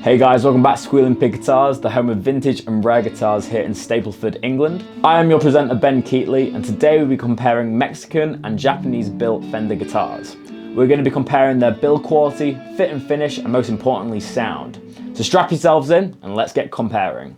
Hey guys, welcome back to Squealing Guitars, the home of vintage and rare guitars here in Stapleford, England. I am your presenter Ben Keatley, and today we'll be comparing Mexican and Japanese built Fender guitars. We're going to be comparing their build quality, fit and finish, and most importantly sound. So strap yourselves in and let's get comparing.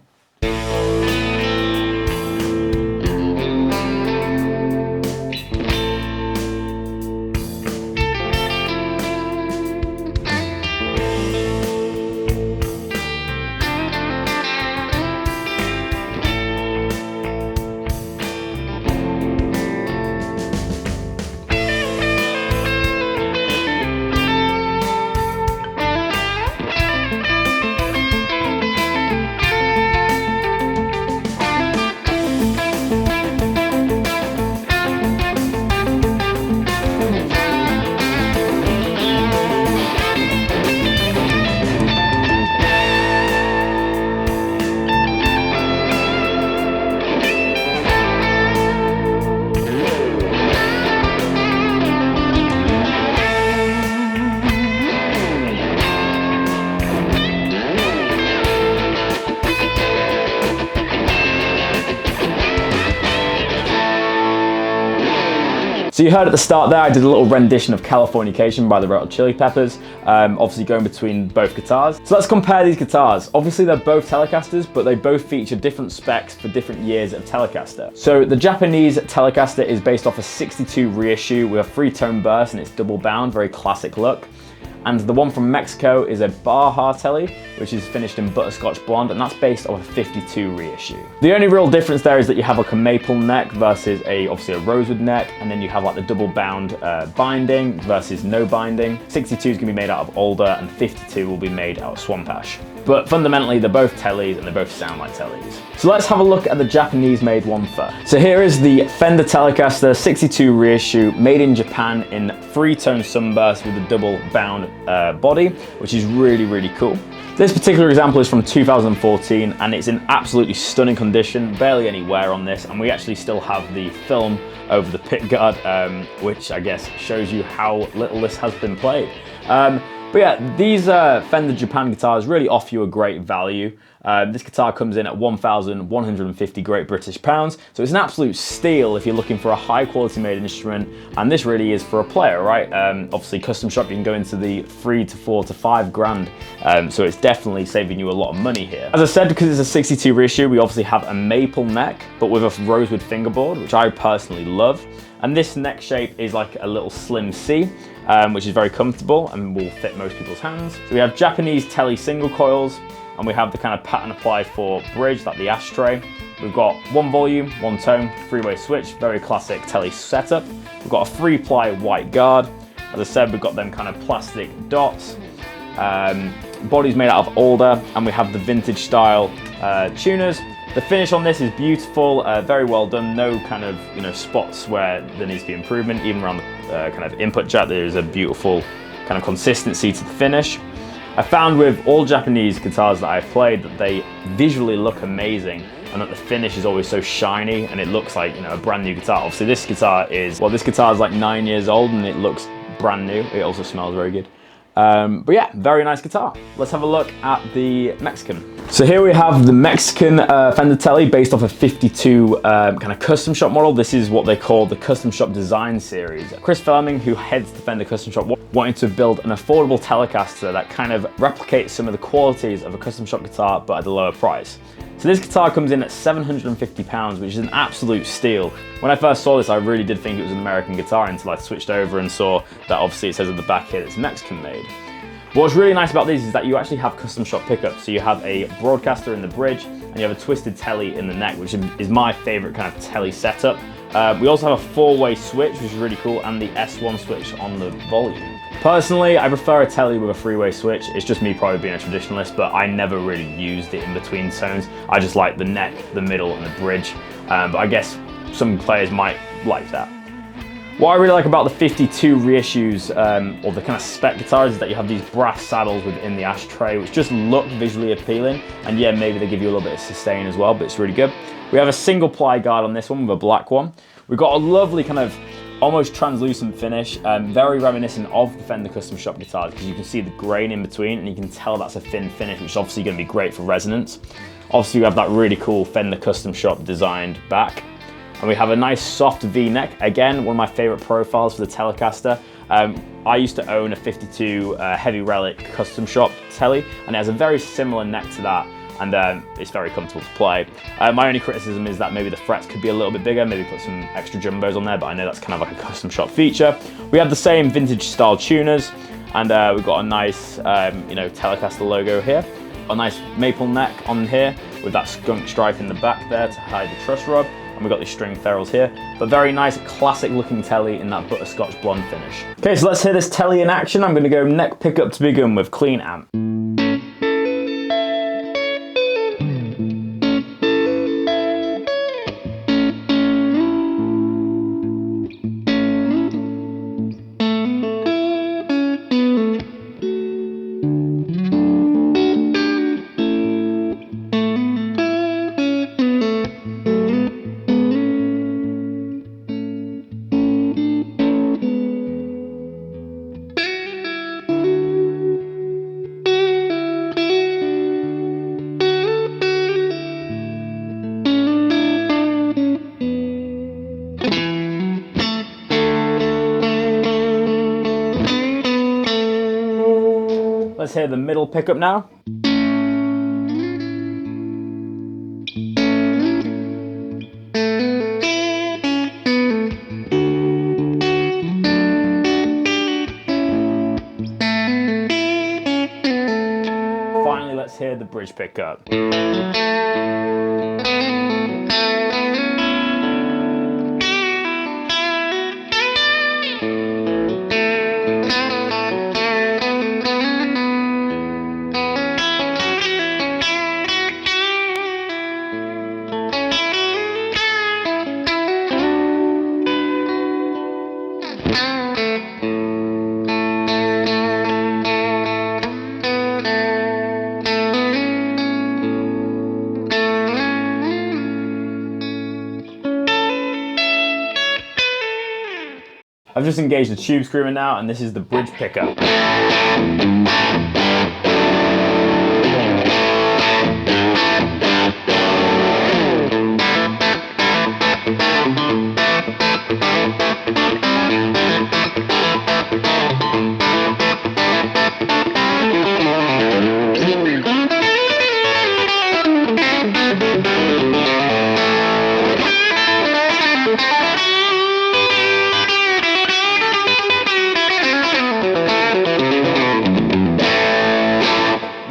So you heard at the start there, I did a little rendition of Californication by the Red Hot Chili Peppers, obviously going between both guitars. So let's compare these guitars. Obviously they're both Telecasters, but they both feature different specs for different years of Telecaster. So the Japanese Telecaster is based off a 62 reissue with a 3-tone burst and it's double bound, very classic look. And the one from Mexico is a Baja TELE, which is finished in butterscotch blonde, and that's based on a 52 reissue. The only real difference there is that you have like a maple neck versus obviously a rosewood neck, and then you have like the double bound binding versus no binding. 62 is gonna be made out of alder, and 52 will be made out of swamp ash. But fundamentally, they're both Teles and they both sound like Teles. So let's have a look at the Japanese made one first. So here is the Fender Telecaster 62 reissue, made in Japan in 3-tone sunburst with a double bound body, which is really, really cool. This particular example is from 2014 and it's in absolutely stunning condition, barely any wear on this, and we actually still have the film over the pick guard, which I guess shows you how little this has been played. But yeah, these Fender Japan guitars really offer you a great value. This guitar comes in at 1,150 Great British pounds, so it's an absolute steal if you're looking for a high quality made instrument, and this really is for a player, right? Obviously custom shop you can go into the 3 to 4 to 5 grand, so it's definitely saving you a lot of money here. As I said, because it's a 62 reissue, we obviously have a maple neck, but with a rosewood fingerboard, which I personally love. And this neck shape is like a little slim C, which is very comfortable and will fit most people's hands. So we have Japanese TELE single coils, and we have the kind of pattern applied for bridge, like the ashtray. We've got 1 volume, 1 tone, 3-way switch, very classic TELE setup. We've got a 3-ply white guard. As I said, we've got them kind of plastic dots. Body's made out of alder, and we have the vintage style tuners. The finish on this is beautiful, very well done. No kind of spots where there needs to be improvement. Even around the kind of input jack, there is a beautiful kind of consistency to the finish. I found with all Japanese guitars that I've played that they visually look amazing, and that the finish is always so shiny and it looks like a brand new guitar. Obviously this guitar is like 9 years old and it looks brand new. It also smells very good. But yeah, very nice guitar. Let's have a look at the Mexican. So here we have the Mexican Fender TELE based off a 52 kind of custom shop model. This is what they call the custom shop design series. Chris Fleming, who heads the Fender custom shop, wanted to build an affordable Telecaster that kind of replicates some of the qualities of a custom shop guitar, but at a lower price. So this guitar comes in at £750, which is an absolute steal. When I first saw this, I really did think it was an American guitar until I switched over and saw that obviously it says at the back here it's Mexican made. What's really nice about these is that you actually have custom shop pickups. So you have a broadcaster in the bridge and you have a twisted TELE in the neck, which is my favorite kind of TELE setup. We also have a 4-way switch, which is really cool, and the S1 switch on the volume. Personally, I prefer a TELE with a 3-way switch. It's just me probably being a traditionalist, but I never really used it in between tones. I just like the neck, the middle, and the bridge. But I guess some players might like that. What I really like about the 52 reissues, or the kind of spec guitars, is that you have these brass saddles within the ashtray, which just look visually appealing. And yeah, maybe they give you a little bit of sustain as well, but it's really good. We have a single ply guard on this one with a black one. We've got a lovely kind of almost translucent finish, very reminiscent of the Fender Custom Shop guitars, because you can see the grain in between and you can tell that's a thin finish, which is obviously going to be great for resonance. Obviously we have that really cool Fender Custom Shop designed back. And we have a nice soft V-neck. Again, one of my favorite profiles for the Telecaster. I used to own a 52 Heavy Relic Custom Shop Tele, and it has a very similar neck to that, and it's very comfortable to play. My only criticism is that maybe the frets could be a little bit bigger, maybe put some extra jumbos on there, but I know that's kind of like a custom shop feature. We have the same vintage style tuners, and we've got a nice Telecaster logo here. A nice maple neck on here with that skunk stripe in the back there to hide the truss rod. And we've got these string ferrules here, but very nice classic looking Tele in that butterscotch blonde finish. Okay, so let's hear this Tele in action. I'm gonna go neck pickup to begin with, clean amp. Let's hear the middle pickup now. Finally, let's hear the bridge pickup. I've just engaged the tube screamer now, and this is the bridge pickup.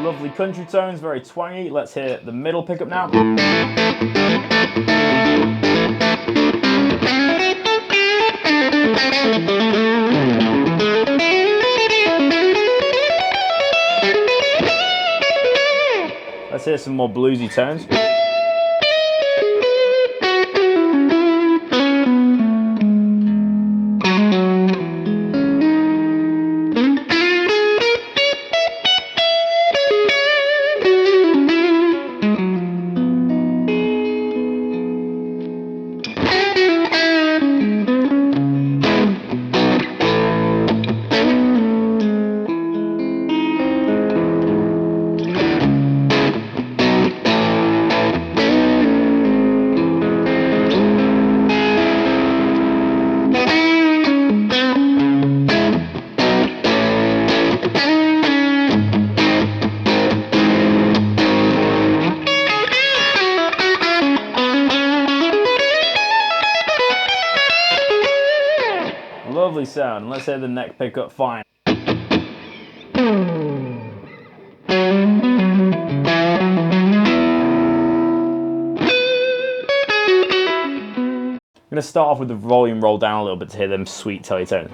Lovely country tones, very twangy. Let's hear the middle pickup now. Let's hear some more bluesy tones. Lovely sound. Let's hear the neck pickup fine. I'm going to start off with the volume roll down a little bit to hear them sweet Tele tones.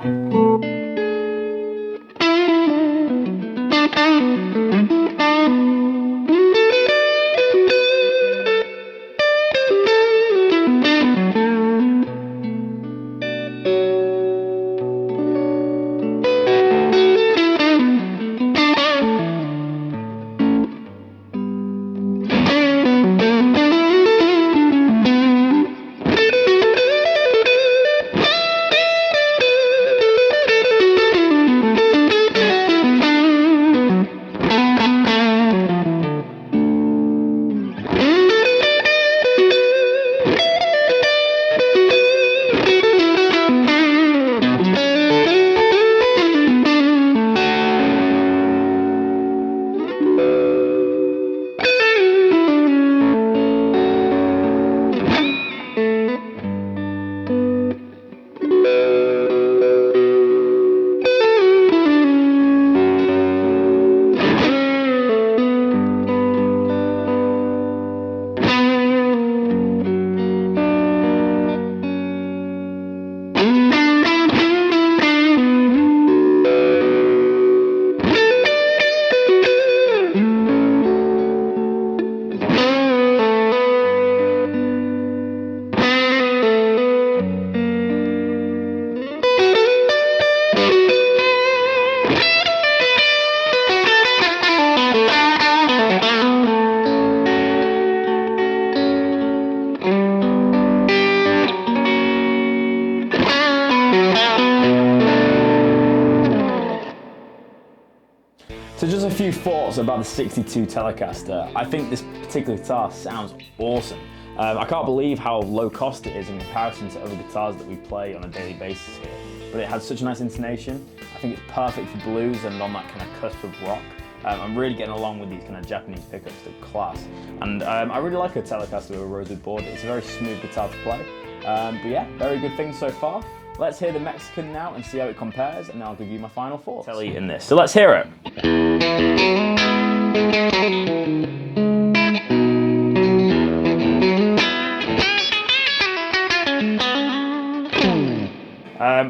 few thoughts about the 62 Telecaster. I think this particular guitar sounds awesome. I can't believe how low cost it is in comparison to other guitars that we play on a daily basis here. But it has such a nice intonation. I think it's perfect for blues and on that kind of cusp of rock. I'm really getting along with these kind of Japanese pickups, they're class. And I really like a Telecaster with a rosewood board. It's a very smooth guitar to play. But yeah, very good things so far. Let's hear the Mexican now and see how it compares, and then I'll give you my final thoughts. TELE in this. So let's hear it.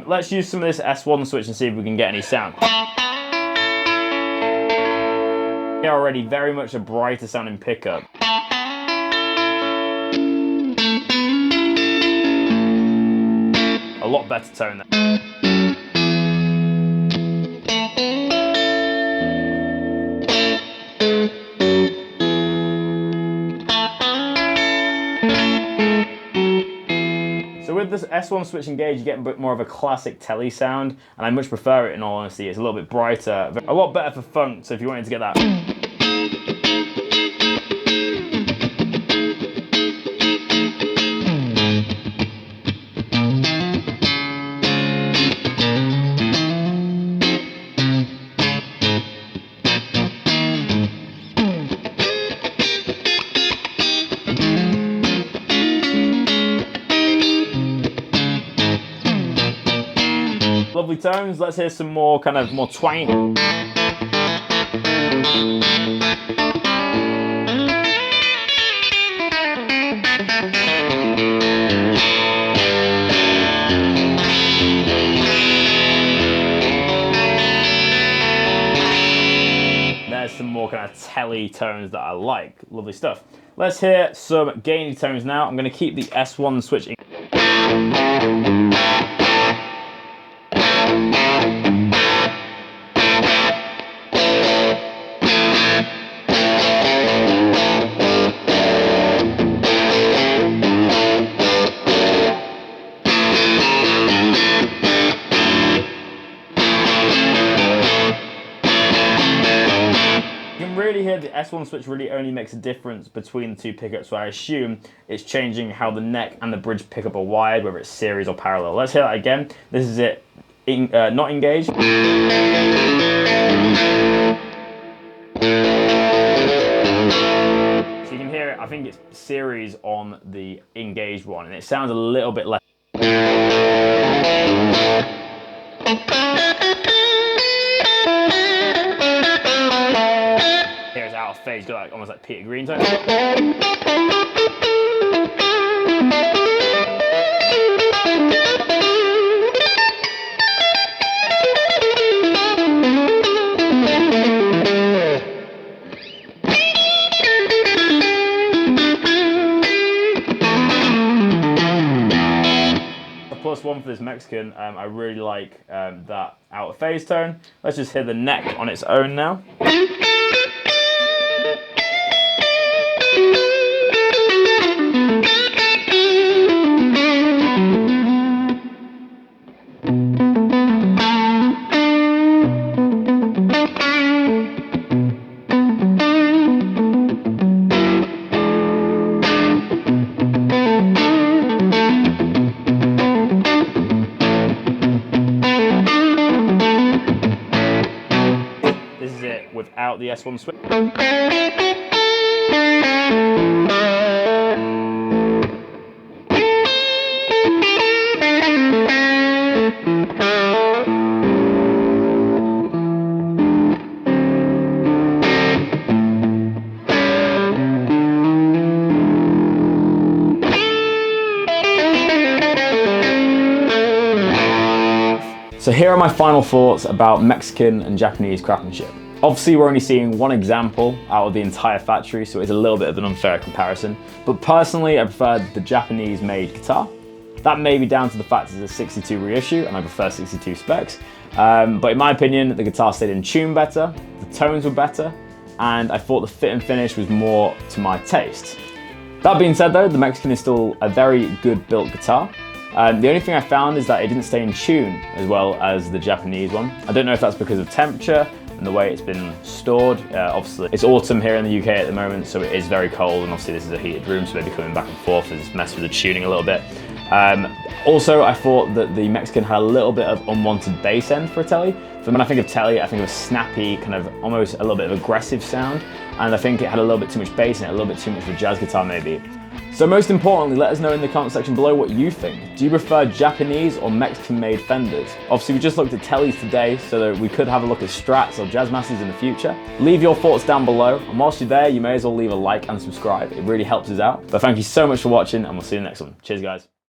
Let's use some of this S1 switch and see if we can get any sound. They're already very much a brighter sounding pickup. A lot better tone there. So with this S1 switch engaged, you get a bit more of a classic TELE sound, and I much prefer it in all honesty. It's a little bit brighter, a lot better for funk, so if you wanted to get that. Lovely tones. Let's hear some more kind of more twang. There's some more kind of TELE tones that I like. Lovely stuff. Let's hear some gainy tones now. I'm going to keep the S1 switch in. Really here, the S1 switch really only makes a difference between the two pickups, so I assume it's changing how the neck and the bridge pickup are wired, whether it's series or parallel. Let's hear that again. This is it, not engaged. So you can hear it, I think it's series on the engaged one, and it sounds a little bit less. Here's out of phase, got like, almost like Peter Green tone. +1 for this Mexican. I really like that out of phase tone. Let's just hear the neck on its own now. Without the S1 switch. So here are my final thoughts about Mexican and Japanese craftsmanship. Obviously, we're only seeing one example out of the entire factory, so it's a little bit of an unfair comparison. But personally, I prefer the Japanese-made guitar. That may be down to the fact it's a 62 reissue, and I prefer 62 specs. But in my opinion, the guitar stayed in tune better, the tones were better, and I thought the fit and finish was more to my taste. That being said though, the Mexican is still a very good built guitar. The only thing I found is that it didn't stay in tune as well as the Japanese one. I don't know if that's because of temperature, and the way it's been stored. Obviously, it's autumn here in the UK at the moment, so it is very cold, and obviously this is a heated room, so maybe coming back and forth has messed with the tuning a little bit. Also, I thought that the Mexican had a little bit of unwanted bass end for a Tele. So when I think of Tele, I think of a snappy, kind of almost a little bit of aggressive sound, and I think it had a little bit too much bass in it, a little bit too much of a jazz guitar maybe. So most importantly, let us know in the comment section below what you think. Do you prefer Japanese or Mexican-made Fenders? Obviously, we just looked at Teles today, so that we could have a look at Strats or Jazzmasters in the future. Leave your thoughts down below, and whilst you're there, you may as well leave a like and subscribe. It really helps us out. But thank you so much for watching, and we'll see you in the next one. Cheers, guys.